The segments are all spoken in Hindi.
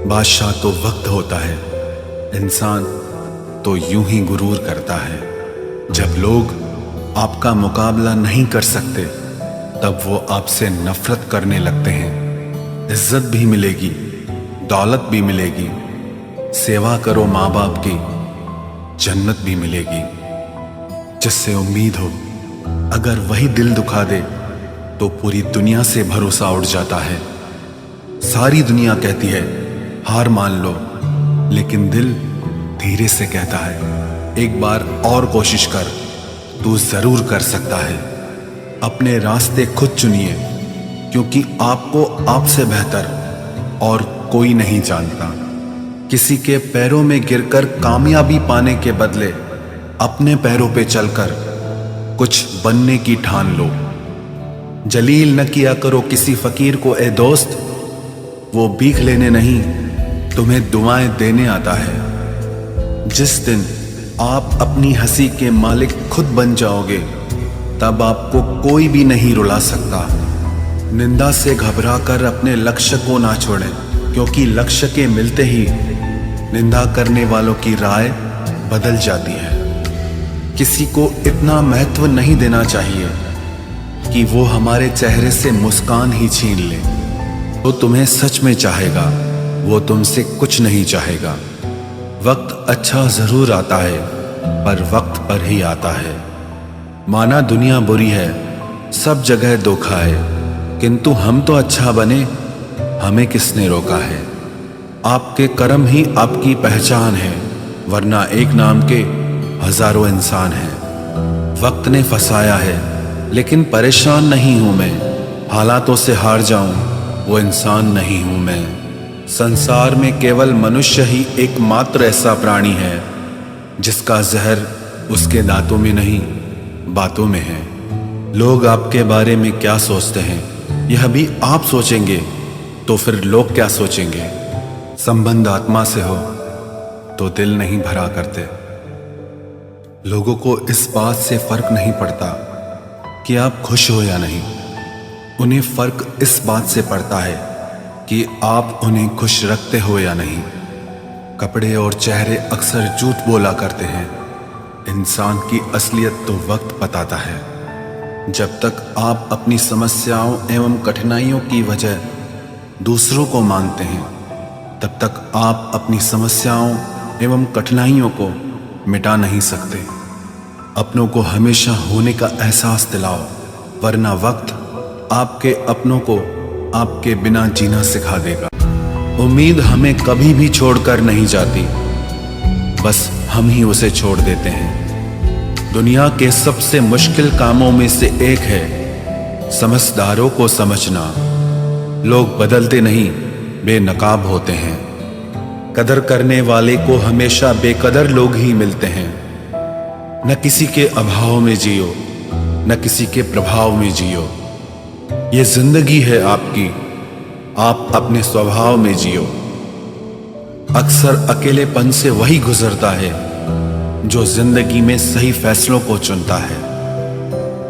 बादशाह तो वक्त होता है, इंसान तो यूं ही गुरूर करता है। जब लोग आपका मुकाबला नहीं कर सकते तब वो आपसे नफरत करने लगते हैं। इज्जत भी मिलेगी, दौलत भी मिलेगी, सेवा करो माँ बाप की, जन्नत भी मिलेगी। जिससे उम्मीद हो अगर वही दिल दुखा दे तो पूरी दुनिया से भरोसा उठ जाता है। सारी दुनिया कहती है हार मान लो, लेकिन दिल धीरे से कहता है एक बार और कोशिश कर, तू जरूर कर सकता है। अपने रास्ते खुद चुनिए, क्योंकि आपको आपसे बेहतर और कोई नहीं जानता। किसी के पैरों में गिरकर कामयाबी पाने के बदले अपने पैरों पे चलकर कुछ बनने की ठान लो। जलील न किया करो किसी फकीर को ए दोस्त, वो भीख लेने नहीं तुम्हें दुआएं देने आता है। जिस दिन आप अपनी हंसी के मालिक खुद बन जाओगे तब आपको कोई भी नहीं रुला सकता। निंदा से घबराकर अपने लक्ष्य को ना छोड़ें, क्योंकि लक्ष्य के मिलते ही निंदा करने वालों की राय बदल जाती है। किसी को इतना महत्व नहीं देना चाहिए कि वो हमारे चेहरे से मुस्कान ही छीन ले। तो तुम्हें सच में चाहेगा, वो तुमसे कुछ नहीं चाहेगा। वक्त अच्छा जरूर आता है, पर वक्त पर ही आता है। माना दुनिया बुरी है, सब जगह धोखा है, किंतु हम तो अच्छा बने, हमें किसने रोका है। आपके कर्म ही आपकी पहचान है, वरना एक नाम के हजारों इंसान हैं। वक्त ने फंसाया है, लेकिन परेशान नहीं हूं मैं। हालातों से हार जाऊं, वो इंसान नहीं हूं मैं। संसार में केवल मनुष्य ही एकमात्र ऐसा प्राणी है जिसका जहर उसके दांतों में नहीं, बातों में है। लोग आपके बारे में क्या सोचते हैं यह भी आप सोचेंगे तो फिर लोग क्या सोचेंगे। संबंध आत्मा से हो तो दिल नहीं भरा करते। लोगों को इस बात से फर्क नहीं पड़ता कि आप खुश हो या नहीं, उन्हें फर्क इस बात से पड़ता है कि आप उन्हें खुश रखते हो या नहीं। कपड़े और चेहरे अक्सर झूठ बोला करते हैं, इंसान की असलियत तो वक्त बताता है। जब तक आप अपनी समस्याओं एवं कठिनाइयों की वजह दूसरों को मानते हैं, तब तक आप अपनी समस्याओं एवं कठिनाइयों को मिटा नहीं सकते। अपनों को हमेशा होने का एहसास दिलाओ, वरना वक्त आपके अपनों को आपके बिना जीना सिखा देगा। उम्मीद हमें कभी भी छोड़कर नहीं जाती, बस हम ही उसे छोड़ देते हैं। दुनिया के सबसे मुश्किल कामों में से एक है समझदारों को समझना। लोग बदलते नहीं, बेनकाब होते हैं। कदर करने वाले को हमेशा बेकदर लोग ही मिलते हैं। न किसी के अभाव में जियो, न किसी के प्रभाव में जियो। ये जिंदगी है आपकी, आप अपने स्वभाव में जियो। अक्सर अकेलेपन से वही गुजरता है जो जिंदगी में सही फैसलों को चुनता है।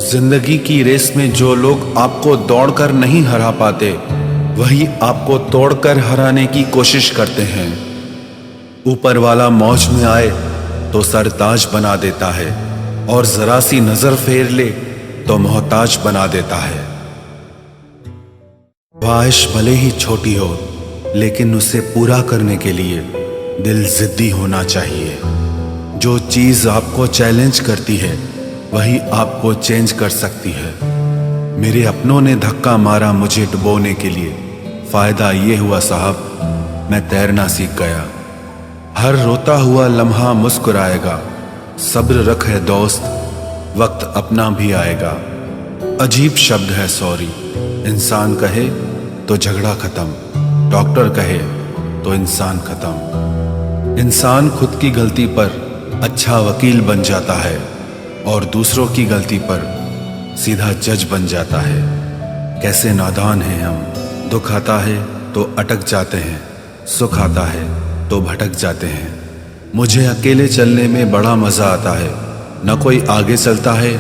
जिंदगी की रेस में जो लोग आपको दौड़कर नहीं हरा पाते, वही आपको तोड़कर हराने की कोशिश करते हैं। ऊपर वाला मौज में आए तो सरताज बना देता है, और जरा सी नजर फेर ले तो मोहताज बना देता है। ख्वाहिश भले ही छोटी हो, लेकिन उसे पूरा करने के लिए दिल जिद्दी होना चाहिए। जो चीज आपको चैलेंज करती है वही आपको चेंज कर सकती है। मेरे अपनों ने धक्का मारा मुझे डुबोने के लिए, फायदा ये हुआ साहब मैं तैरना सीख गया। हर रोता हुआ लम्हा मुस्कुराएगा, सब्र रख है दोस्त, वक्त अपना भी आएगा। अजीब शब्द है सॉरी, इंसान कहे तो झगड़ा खत्म, डॉक्टर कहे तो इंसान खत्म। इंसान खुद की गलती पर अच्छा वकील बन जाता है और दूसरों की गलती पर सीधा जज बन जाता है। कैसे नादान हैं हम। दुख आता है तो अटक जाते हैं, सुख आता है तो भटक जाते हैं। मुझे अकेले चलने में बड़ा मजा आता है, न कोई आगे चलता है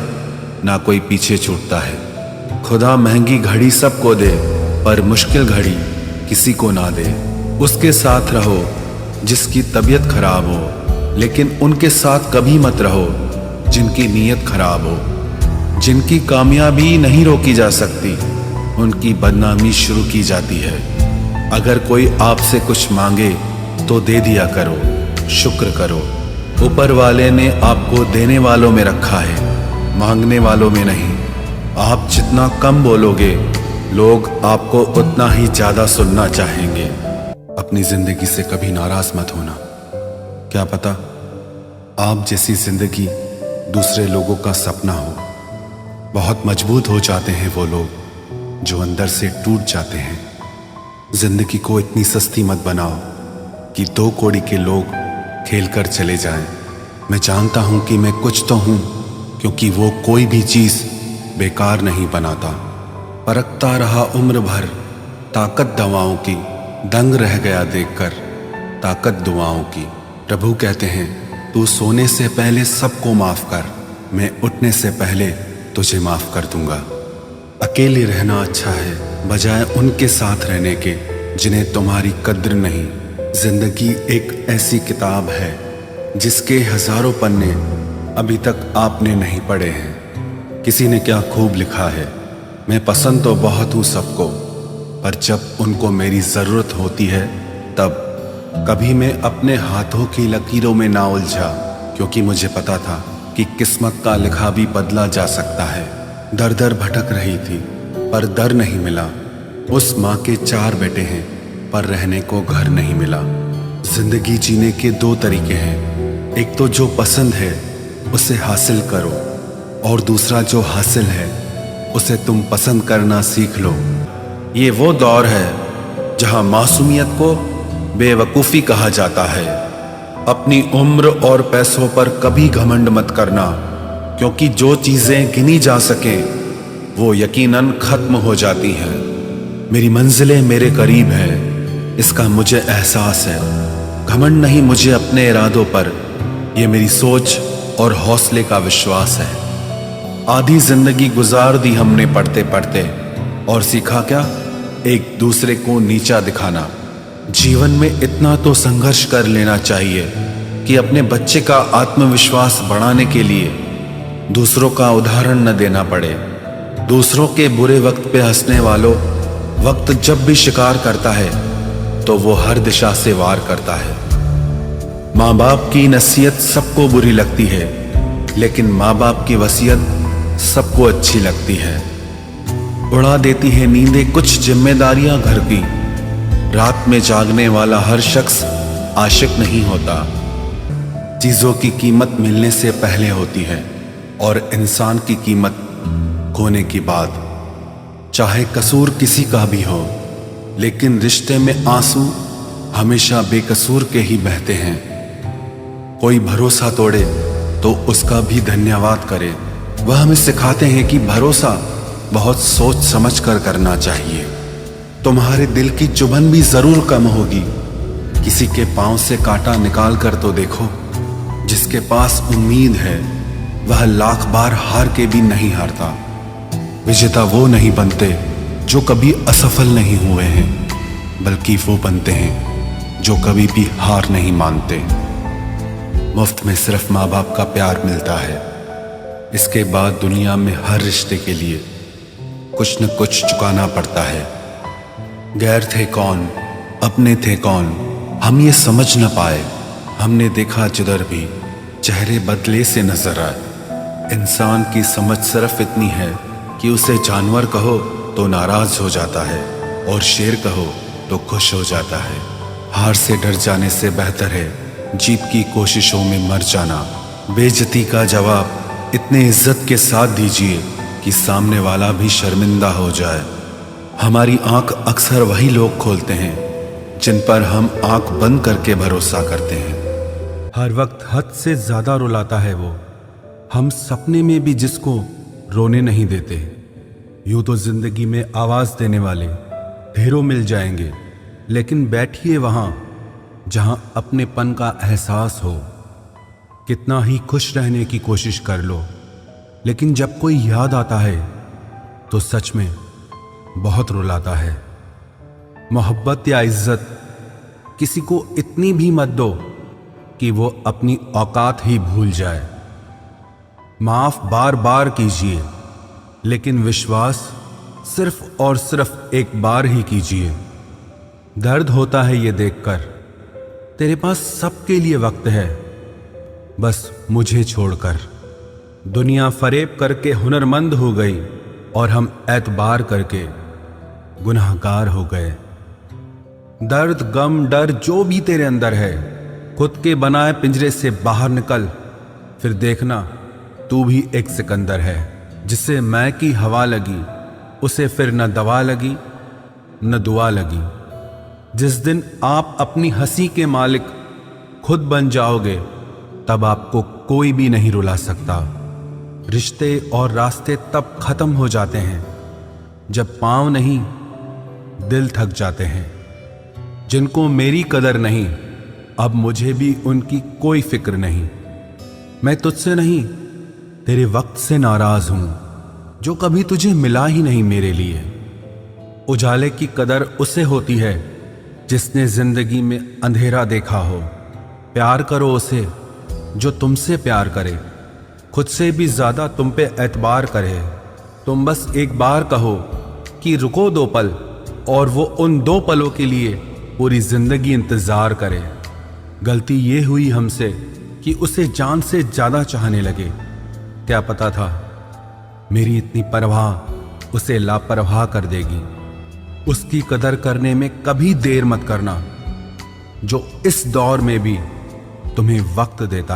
ना कोई पीछे छूटता है। खुदा महंगी घड़ी सबको दे, पर मुश्किल घड़ी किसी को ना दे। उसके साथ रहो जिसकी तबीयत खराब हो, लेकिन उनके साथ कभी मत रहो जिनकी नीयत खराब हो। जिनकी कामयाबी नहीं रोकी जा सकती, उनकी बदनामी शुरू की जाती है। अगर कोई आपसे कुछ मांगे तो दे दिया करो, शुक्र करो। ऊपर वाले ने आपको देने वालों में रखा है, मांगने वालों में नहीं। आप जितना कम बोलोगे, लोग आपको उतना ही ज्यादा सुनना चाहेंगे। अपनी जिंदगी से कभी नाराज मत होना। क्या पता आप जैसी जिंदगी दूसरे लोगों का सपना हो। बहुत मजबूत हो जाते हैं वो लोग जो अंदर से टूट जाते हैं। जिंदगी को इतनी सस्ती मत बनाओ कि 2 कौड़ी के लोग खेल कर चले जाएं। मैं जानता हूं कि मैं कुछ तो हूं, क्योंकि वो कोई भी चीज बेकार नहीं बनाता। परखता रहा उम्र भर ताकत दवाओं की, दंग रह गया देखकर ताकत दुआओं की। प्रभु कहते हैं, तू सोने से पहले सबको माफ कर, मैं उठने से पहले तुझे माफ कर दूंगा। अकेले रहना अच्छा है बजाय उनके साथ रहने के जिन्हें तुम्हारी कद्र नहीं। जिंदगी एक ऐसी किताब है जिसके हजारों पन्ने अभी तक आपने नहीं पढ़े हैं। किसी ने क्या खूब लिखा है, मैं पसंद तो बहुत हूँ सबको, पर जब उनको मेरी जरूरत होती है तब कभी मैं अपने हाथों की लकीरों में ना उलझा, क्योंकि मुझे पता था कि किस्मत का लिखा भी बदला जा सकता है। दर दर भटक रही थी पर दर नहीं मिला। उस माँ के 4 बेटे हैं पर रहने को घर नहीं मिला। जिंदगी जीने के 2 तरीके हैं, एक तो जो पसंद है उसे हासिल करो, और दूसरा जो हासिल है उसे तुम पसंद करना सीख लो। ये वो दौर है जहां मासूमियत को बेवकूफ़ी कहा जाता है। अपनी उम्र और पैसों पर कभी घमंड मत करना, क्योंकि जो चीजें गिनी जा सके वो यकीनन खत्म हो जाती हैं। मेरी मंजिलें मेरे करीब है, इसका मुझे एहसास है। घमंड नहीं मुझे अपने इरादों पर, यह मेरी सोच और हौसले का विश्वास है। आधी जिंदगी गुजार दी हमने पढ़ते पढ़ते, और सीखा क्या? एक दूसरे को नीचा दिखाना। जीवन में इतना तो संघर्ष कर लेना चाहिए कि अपने बच्चे का आत्मविश्वास बढ़ाने के लिए दूसरों का उदाहरण न देना पड़े। दूसरों के बुरे वक्त पे हंसने वालों, वक्त जब भी शिकार करता है तो वो हर दिशा से वार करता है। माँ बाप की नसीहत सबको बुरी लगती है, लेकिन माँ बाप की वसीयत सबको अच्छी लगती है। उड़ा देती है नींदें कुछ जिम्मेदारियां घर की। रात में जागने वाला हर शख्स आशिक नहीं होता। चीजों की कीमत मिलने से पहले होती है और इंसान की कीमत खोने की बाद। चाहे कसूर किसी का भी हो, लेकिन रिश्ते में आंसू हमेशा बेकसूर के ही बहते हैं। कोई भरोसा तोड़े तो उसका भी धन्यवाद करे। वह हमें सिखाते हैं कि भरोसा बहुत सोच समझ कर करना चाहिए। तुम्हारे दिल की चुभन भी जरूर कम होगी। किसी के पांव से कांटा निकाल कर तो देखो। जिसके पास उम्मीद है वह लाख बार हार के भी नहीं हारता। विजेता वो नहीं बनते जो कभी असफल नहीं हुए हैं, बल्कि वो बनते हैं जो कभी भी हार नहीं मानते। मुफ्त में सिर्फ माँ बाप का प्यार मिलता है। इसके बाद दुनिया में हर रिश्ते के लिए कुछ न कुछ चुकाना पड़ता है। गैर थे कौन, अपने थे कौन, हम ये समझ न पाए। हमने देखा जिधर भी चेहरे बदले से नजर आए। इंसान की समझ सिर्फ इतनी है कि उसे जानवर कहो तो नाराज हो जाता है, और शेर कहो तो खुश हो जाता है। हार से डर जाने से बेहतर है जीत की कोशिशों में मर जाना। बेइज्जती का जवाब इतने इज्जत के साथ दीजिए कि सामने वाला भी शर्मिंदा हो जाए। हमारी आंख अक्सर वही लोग खोलते हैं जिन पर हम आंख बंद करके भरोसा करते हैं। हर वक्त हद से ज्यादा रुलाता है वो, हम सपने में भी जिसको रोने नहीं देते। यूं तो जिंदगी में आवाज देने वाले ढेरों मिल जाएंगे, लेकिन बैठिए वहां जहां अपनेपन का एहसास हो। कितना ही खुश रहने की कोशिश कर लो, लेकिन जब कोई याद आता है तो सच में बहुत रुलाता है। मोहब्बत या इज्जत किसी को इतनी भी मत दो कि वो अपनी औकात ही भूल जाए। माफ बार बार कीजिए, लेकिन विश्वास सिर्फ और सिर्फ एक बार ही कीजिए। दर्द होता है ये देखकर, तेरे पास सबके लिए वक्त है, बस मुझे छोड़कर। दुनिया फरेब करके हुनरमंद हो गई और हम एतबार करके गुनाहगार हो गए। दर्द, गम, डर जो भी तेरे अंदर है, खुद के बनाए पिंजरे से बाहर निकल, फिर देखना तू भी एक सिकंदर है। जिसे मैं की हवा लगी, उसे फिर न दवा लगी न दुआ लगी। जिस दिन आप अपनी हंसी के मालिक खुद बन जाओगे, तब आपको कोई भी नहीं रुला सकता। रिश्ते और रास्ते तब खत्म हो जाते हैं जब पांव नहीं दिल थक जाते हैं। जिनको मेरी कदर नहीं, अब मुझे भी उनकी कोई फिक्र नहीं। मैं तुझसे नहीं, तेरे वक्त से नाराज हूं, जो कभी तुझे मिला ही नहीं मेरे लिए। उजाले की कदर उसे होती है जिसने जिंदगी में अंधेरा देखा हो। प्यार करो उसे जो तुमसे प्यार करे, खुद से भी ज्यादा तुम पे एतबार करे। तुम बस एक बार कहो कि रुको 2 पल, और वो उन 2 पलों के लिए पूरी जिंदगी इंतजार करे। गलती ये हुई हमसे कि उसे जान से ज्यादा चाहने लगे। क्या पता था मेरी इतनी परवाह उसे लापरवाह कर देगी। उसकी कदर करने में कभी देर मत करना, जो इस दौर में भी तुम्हें वक्त देता